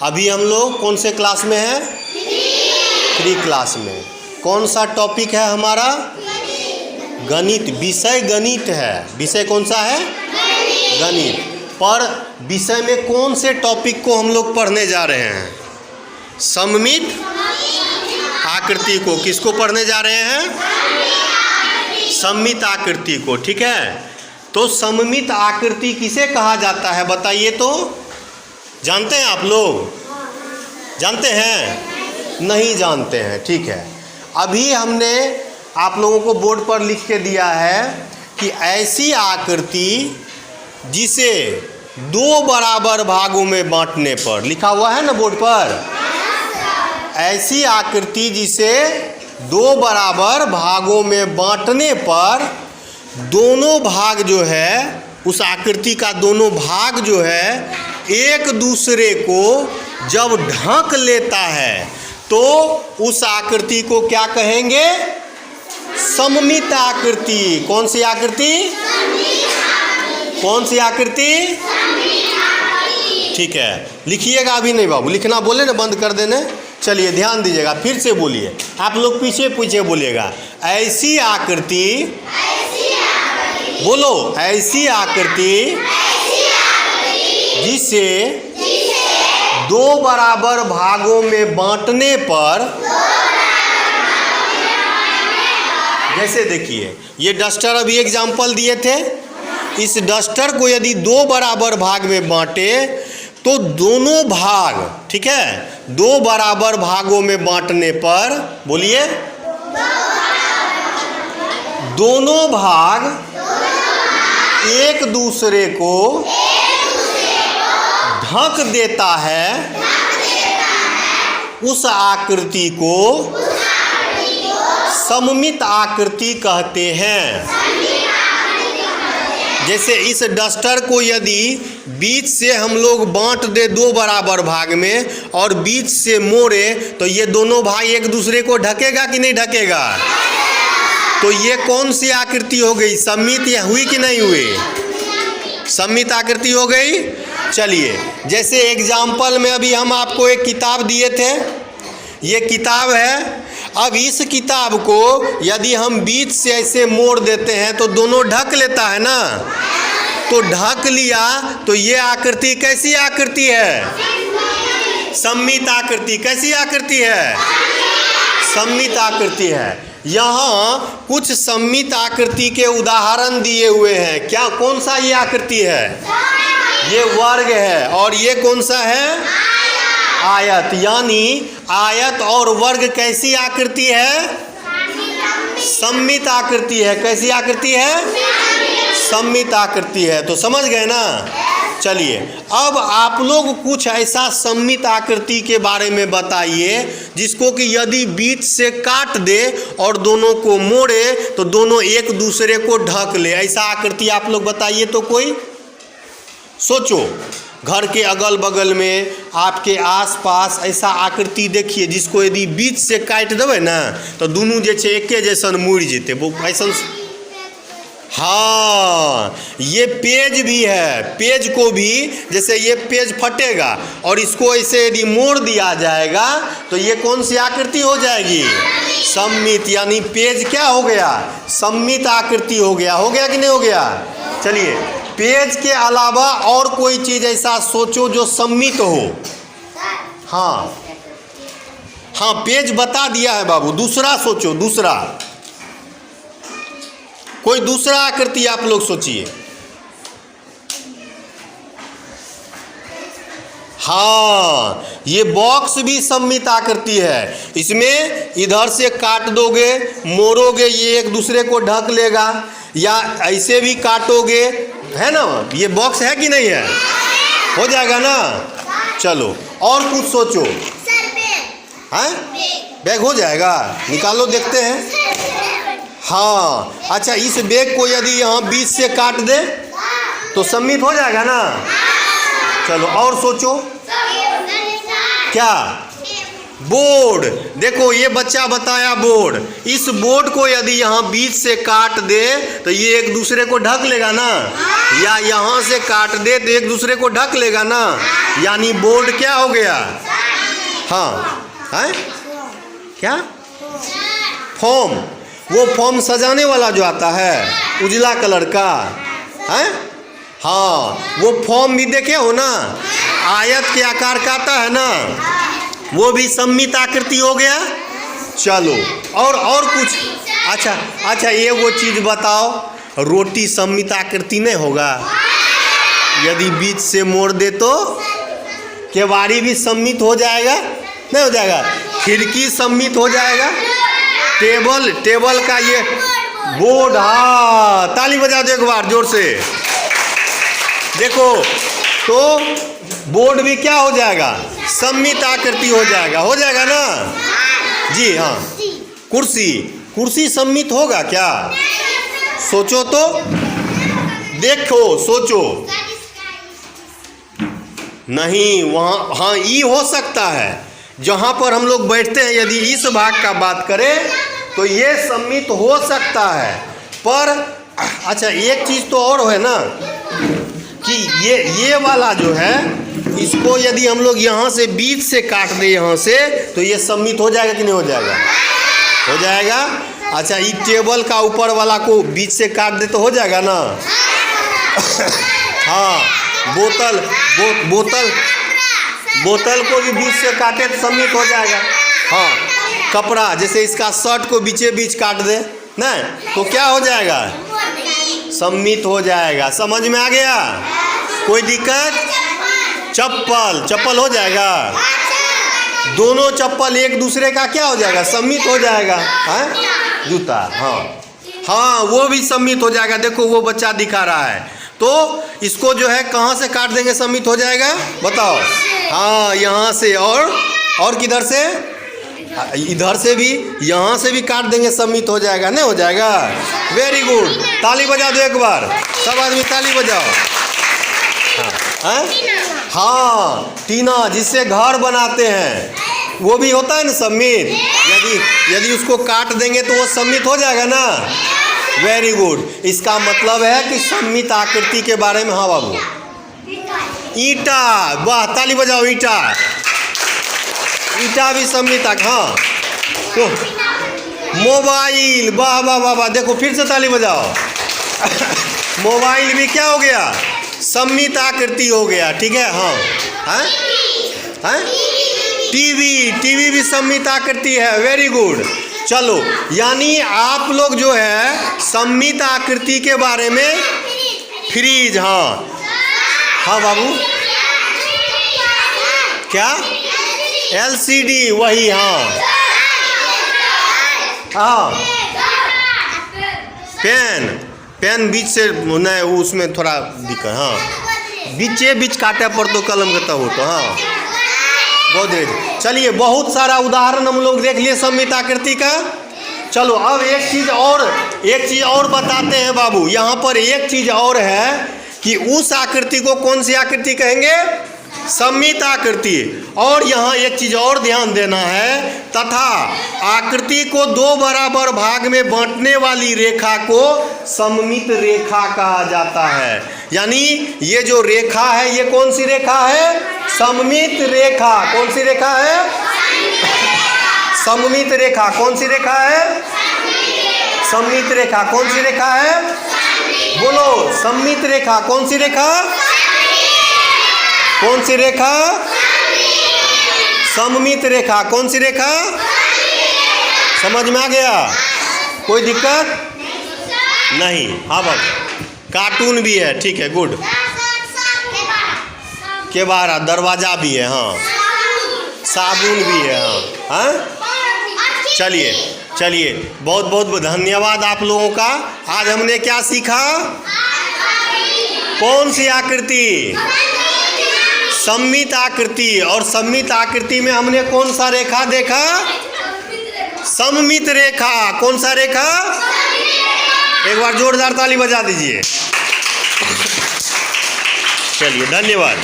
अभी हम लोग कौन से क्लास में हैं? 3 क्लास में। कौन सा टॉपिक है हमारा? गणित। विषय गणित है। विषय कौन सा है? गणित। पर विषय में कौन से टॉपिक को हम लोग पढ़ने जा रहे हैं? सममित आकृति को। किसको पढ़ने जा रहे हैं? सममित आकृति को। ठीक है, तो सममित आकृति किसे कहा जाता है बताइए तो? जानते हैं आप लोग? जानते हैं? नहीं जानते हैं। ठीक है, अभी हमने आप लोगों को बोर्ड पर लिख के दिया है कि ऐसी आकृति जिसे 2 बराबर भागों में बांटने पर, लिखा हुआ है ना बोर्ड पर, ऐसी आकृति जिसे 2 बराबर भागों में बांटने पर दोनों भाग जो है, उस आकृति का दोनों भाग जो है एक दूसरे को जब ढक लेता है तो उस आकृति को क्या कहेंगे? सममित आकृति। कौन सी आकृति? कौन सी आकृति? ठीक है, लिखिएगा। अभी नहीं बाबू, लिखना बोले ना बंद कर देने। चलिए ध्यान दीजिएगा, फिर से बोलिए। आप लोग पीछे पीछे बोलिएगा। ऐसी आकृति, बोलो, ऐसी आकृति जिसे 2 बराबर भागों में बांटने पर, जैसे देखिए ये डस्टर अभी एग्जाम्पल दिए थे, इस डस्टर को यदि 2 बराबर भाग में बांटे तो दोनों भाग, ठीक है, 2 बराबर भागों में बांटने पर, बोलिए, दोनों भाग एक दूसरे को ढक देता है, उस आकृति को सममित आकृति कहते हैं। जैसे इस डस्टर को यदि बीच से हम लोग बांट दे 2 बराबर भाग में और बीच से मोड़े तो ये दोनों भाग एक दूसरे को ढकेगा कि नहीं ढकेगा? तो ये कौन सी आकृति हो गई? सममित या हुई कि नहीं हुई? सममित आकृति हो गई। चलिए, जैसे एग्जाम्पल में अभी हम आपको एक किताब दिए थे, ये किताब है। अब इस किताब को यदि हम बीच से ऐसे मोड़ देते हैं तो दोनों ढक लेता है ना, तो ढक लिया तो ये आकृति कैसी आकृति है? सममित आकृति। कैसी आकृति है? सममित आकृति है। यहाँ कुछ सममित आकृति के उदाहरण दिए हुए हैं। क्या, कौन सा ये आकृति है? ये वर्ग है। और ये कौन सा है? आयत। यानी आयत और वर्ग कैसी आकृति है? सममित आकृति है। कैसी आकृति है? सममित आकृति है। तो समझ गए ना? चलिए, अब आप लोग कुछ ऐसा सममित आकृति के बारे में बताइए जिसको कि यदि बीच से काट दे और दोनों को मोड़े तो दोनों एक दूसरे को ढक ले। ऐसा आकृति आप लोग बताइए तो। कोई सोचो, घर के अगल बगल में, आपके आसपास ऐसा आकृति देखिए जिसको यदि बीच से काट देवे ना तो दोनों जे एके जैसन मुड़ जेते। वो ऐसा, हाँ, ये पेज भी है। पेज को भी, जैसे ये पेज फटेगा और इसको ऐसे यदि मोड़ दिया जाएगा तो ये कौन सी आकृति हो जाएगी? सममित। यानी पेज क्या हो गया? सममित आकृति हो गया। हो गया कि नहीं हो गया? चलिए, पेज के अलावा और कोई चीज ऐसा सोचो जो सममित हो। हाँ हाँ, पेज बता दिया है बाबू। दूसरा सोचो, दूसरा कोई दूसरा आकृति आप लोग सोचिए। हाँ, ये बॉक्स भी सममित आकृति है। इसमें इधर से काट दोगे, मोड़ोगे, ये एक दूसरे को ढक लेगा, या ऐसे भी काटोगे, है ना? ये बॉक्स है कि नहीं है? हो जाएगा ना? चलो, और कुछ सोचो। हैं? बैग हो जाएगा? निकालो, देखते हैं। हाँ, अच्छा, इस बैग को यदि यहाँ बीच से काट दे तो सममित हो जाएगा ना? चलो, और सोचो। क्या? बोर्ड। देखो ये बच्चा बताया बोर्ड। इस बोर्ड को यदि यहाँ बीच से काट दे तो ये एक दूसरे को ढक लेगा ना, या यहाँ से काट दे तो एक दूसरे को ढक लेगा ना, यानी बोर्ड क्या हो गया? हाँ है क्या? फॉर्म। वो फॉर्म सजाने वाला जो आता है उजला कलर का है, हाँ वो फॉर्म भी देखे हो ना, आयत के आकार का आता है ना, वो भी सममित आकृति हो गया। चलो और कुछ। अच्छा ये वो चीज़ बताओ, रोटी सममित आकृति नहीं होगा? यदि बीच से मोड़ दे तो केवाड़ी भी सममित हो जाएगा, नहीं हो जाएगा? खिड़की सममित हो जाएगा। टेबल का ये बोर्ड, हाँ ताली बजा दो एक बार जोर से। देखो तो बोर्ड भी क्या हो जाएगा? सममित आकृति हो जाएगा ना जी। हाँ कुर्सी सममित होगा क्या? सोचो तो, देखो सोचो। नहीं वहाँ, हाँ ई हो सकता है जहाँ पर हम लोग बैठते हैं, यदि इस भाग का बात करें तो ये सममित हो सकता है। पर अच्छा एक चीज़ तो और है ना कि ये वाला जो है, इसको यदि हम लोग यहाँ से बीच से काट दें यहाँ से, तो ये सममित हो जाएगा कि नहीं हो जाएगा? हो जाएगा। अच्छा इस टेबल का ऊपर वाला को बीच से काट दे तो हो जाएगा ना? हाँ बोतल को भी बीच से काटे तो सममित हो जाएगा। हाँ कपड़ा, जैसे इसका शर्ट को बीचे बीच काट दे ना तो क्या हो जाएगा? सममित हो जाएगा। समझ में आ गया? कोई दिक्कत? चप्पल हो जाएगा। दोनों चप्पल एक दूसरे का क्या हो जाएगा? सममित हो जाएगा। हाँ जूता, हाँ वो भी सममित हो जाएगा। देखो वो बच्चा दिखा रहा है, तो इसको जो है कहाँ से काट देंगे सममित हो जाएगा? बताओ। हाँ यहाँ से, और किधर से? इधर से भी, यहाँ से भी काट देंगे सममित हो जाएगा, नहीं हो जाएगा? वेरी गुड, ताली बजा दो एक बार, सब आदमी ताली बजाओ। हाँ टीना जिससे घर बनाते हैं वो भी होता है ना सममित। यदि उसको काट देंगे तो वो सममित हो जाएगा ना। वेरी गुड, इसका मतलब है कि सममित आकृति के बारे में। हाँ बाबू, ईंटा, वाह ताली बजाओ। ईंटा भी सममित। हाँ तो मोबाइल, वाह वाह वाह वाह, देखो फिर से ताली बजाओ। मोबाइल भी क्या हो गया? सममित आकृति हो गया। ठीक है। हाँ टीवी भी सममित आकृति है। Very good. चलो यानी आप लोग जो है सममित आकृति के बारे में, फ्रिज, हाँ बाबू क्या? LCD, वही, हाँ पेन बीच से नहीं, उसमें थोड़ा दिक्कत। हाँ बीच काटे पर तो कलम करता हो तो। हाँ गोदरेज। चलिए बहुत सारा उदाहरण हम लोग देख लिए सममित आकृति का। चलो अब एक चीज़ और बताते हैं बाबू। यहाँ पर एक चीज़ और है कि उस आकृति को कौन सी आकृति कहेंगे? सममित आकृति। और यहाँ एक चीज़ और ध्यान देना है, तथा आकृति को दो बराबर भाग में बांटने वाली रेखा को सममित रेखा कहा जाता है। यानी ये जो रेखा है ये कौन सी रेखा है? सममित रेखा। कौन सी रेखा है? सममित रेखा। कौन सी रेखा है? सममित रेखा। कौन सी रेखा है? बोलो, सममित रेखा। कौन सी रेखा? कौन सी रेखा? सममित रेखा। कौन सी रेखा? समझ में आ गया? कोई दिक्कत नहीं? हाँ बाबू, कार्टून भी है, ठीक है, गुड। केवाड़ा, दरवाजा भी है, हाँ, साबुन भी है, हाँ। चलिए बहुत बहुत धन्यवाद आप लोगों का। आज हमने क्या सीखा? कौन सी आकृति? सममित आकृति। और सममित आकृति में हमने कौन सा रेखा देखा? सममित रेखा। कौन सा रेखा? एक बार जोरदार ताली बजा दीजिए। चलिए, धन्यवाद।